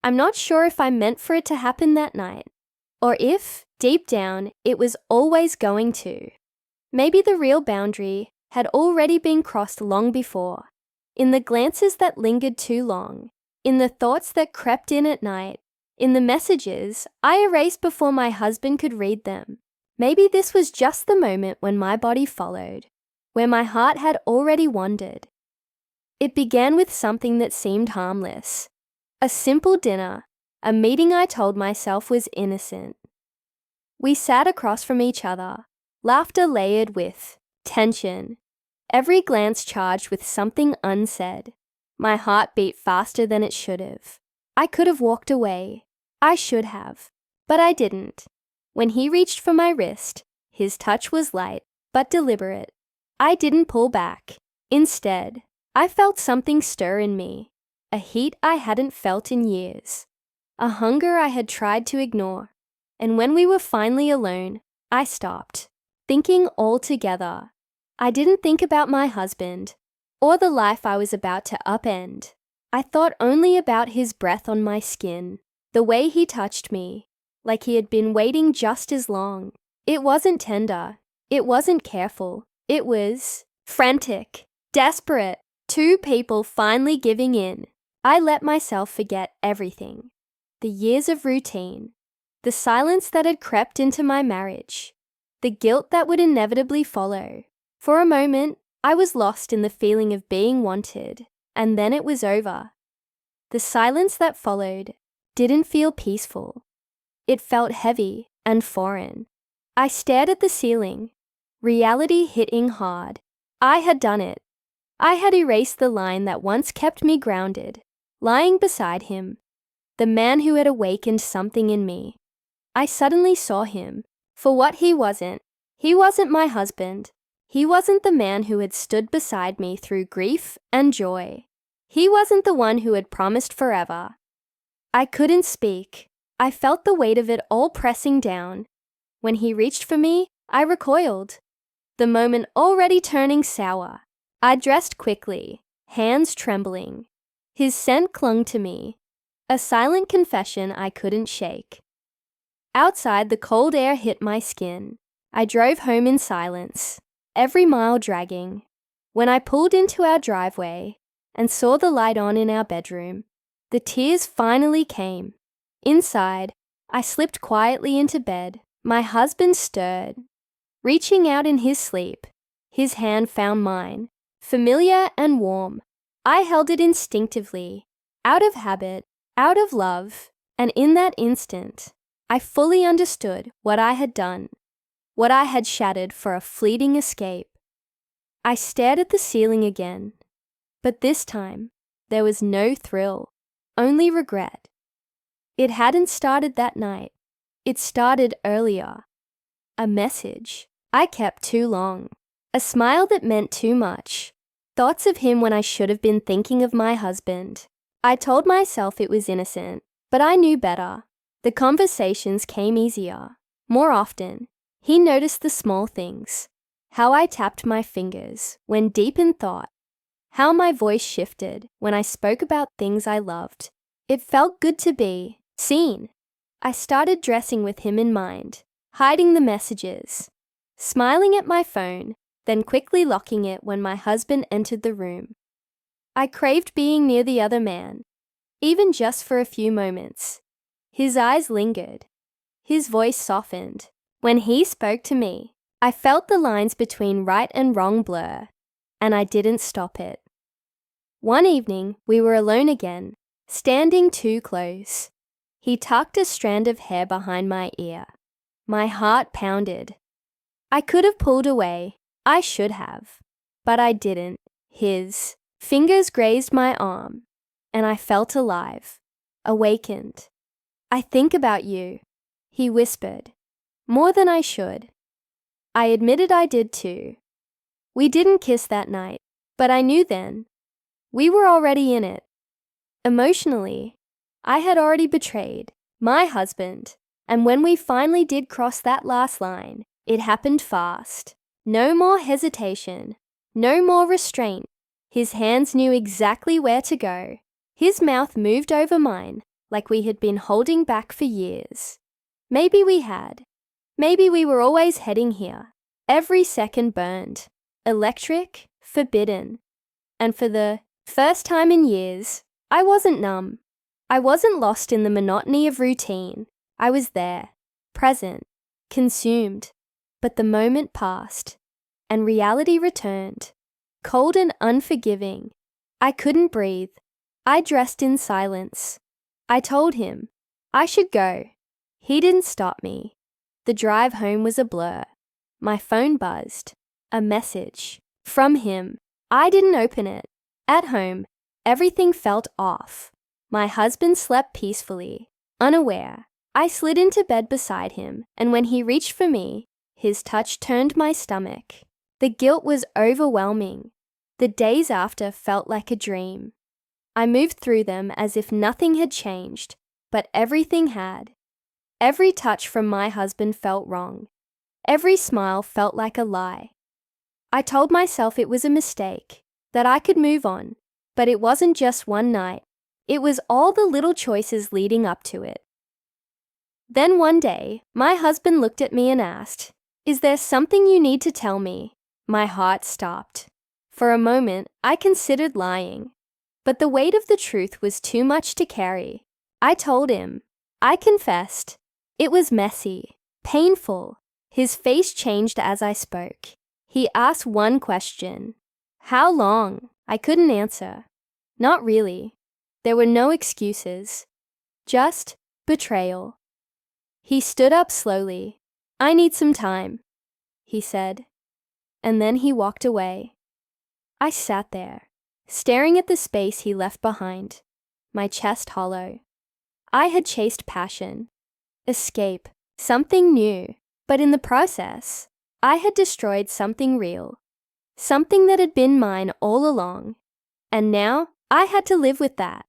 I'm not sure if I meant for it to happen that night, or if, deep down, it was always going to. Maybe the real boundary had already been crossed long before, in the glances that lingered too long, in the thoughts that crept in at night, in the messages I erased before my husband could read them. Maybe this was just the moment when my body followed, where my heart had already wandered. It began with something that seemed harmless. A simple dinner, a meeting I told myself was innocent. We sat across from each other, laughter layered with tension, every glance charged with something unsaid. My heart beat faster than it should have. I could have walked away. I should have, but I didn't. When he reached for my wrist, his touch was light but deliberate. I didn't pull back. Instead, I felt something stir in me, a heat I hadn't felt in years, a hunger I had tried to ignore. And when we were finally alone, I stopped, thinking altogether. I didn't think about my husband or the life I was about to upend. I thought only about his breath on my skin, the way he touched me, like he had been waiting just as long. It wasn't tender. It wasn't careful. It was frantic, desperate. Two people finally giving in. I let myself forget everything. The years of routine, the silence that had crept into my marriage, the guilt that would inevitably follow. For a moment, I was lost in the feeling of being wanted, and then it was over. The silence that followed didn't feel peaceful. It felt heavy and foreign. I stared at the ceiling, reality hitting hard. I had done it. I had erased the line that once kept me grounded, lying beside him, the man who had awakened something in me. I suddenly saw him for what he wasn't. He wasn't my husband. He wasn't the man who had stood beside me through grief and joy. He wasn't the one who had promised forever. I couldn't speak. I felt the weight of it all pressing down. When he reached for me, I recoiled, the moment already turning sour. I dressed quickly, hands trembling. His scent clung to me, a silent confession I couldn't shake. Outside, the cold air hit my skin. I drove home in silence, every mile dragging. When I pulled into our driveway and saw the light on in our bedroom, the tears finally came. Inside, I slipped quietly into bed. My husband stirred. Reaching out in his sleep, his hand found mine, familiar and warm. I held it instinctively, out of habit, out of love, and in that instant, I fully understood what I had done, what I had shattered for a fleeting escape. I stared at the ceiling again, but this time, there was no thrill, only regret. It hadn't started that night. It started earlier. A message I kept too long. A smile that meant too much. Thoughts of him when I should have been thinking of my husband. I told myself it was innocent, but I knew better. The conversations came easier. More often, he noticed the small things. How I tapped my fingers when deep in thought. How my voice shifted when I spoke about things I loved. It felt good to be seen. I started dressing with him in mind, hiding the messages, smiling at my phone, then quickly locking it when my husband entered the room. I craved being near the other man, even just for a few moments. His eyes lingered. His voice softened. When he spoke to me, I felt the lines between right and wrong blur, and I didn't stop it. One evening, we were alone again, standing too close. He tucked a strand of hair behind my ear. My heart pounded. I could have pulled away. I should have. But I didn't. His fingers grazed my arm, and I felt alive, awakened. "I think about you," he whispered, "more than I should." I admitted I did too. We didn't kiss that night, but I knew then. We were already in it. Emotionally, I had already betrayed my husband, and when we finally did cross that last line, it happened fast. No more hesitation, no more restraint. His hands knew exactly where to go. His mouth moved over mine, like we had been holding back for years. Maybe we had. Maybe we were always heading here. Every second burned. Electric, forbidden. And for the first time in years, I wasn't numb. I wasn't lost in the monotony of routine. I was there, present, consumed. But the moment passed, and reality returned, cold and unforgiving. I couldn't breathe. I dressed in silence. I told him I should go. He didn't stop me. The drive home was a blur. My phone buzzed. A message. From him. I didn't open it. At home, everything felt off. My husband slept peacefully, unaware. I slid into bed beside him, and when he reached for me, his touch turned my stomach. The guilt was overwhelming. The days after felt like a dream. I moved through them as if nothing had changed, but everything had. Every touch from my husband felt wrong. Every smile felt like a lie. I told myself it was a mistake, that I could move on, but it wasn't just one night. It was all the little choices leading up to it. Then one day, my husband looked at me and asked, "Is there something you need to tell me?" My heart stopped. For a moment, I considered lying. But the weight of the truth was too much to carry. I told him. I confessed. It was messy, painful. His face changed as I spoke. He asked one question. How long? I couldn't answer. Not really. There were no excuses. Just betrayal. He stood up slowly. I need some time, he said. And then he walked away. I sat there, staring at the space he left behind, my chest hollow. I had chased passion, escape, something new, but in the process, I had destroyed something real, something that had been mine all along. And now I had to live with that.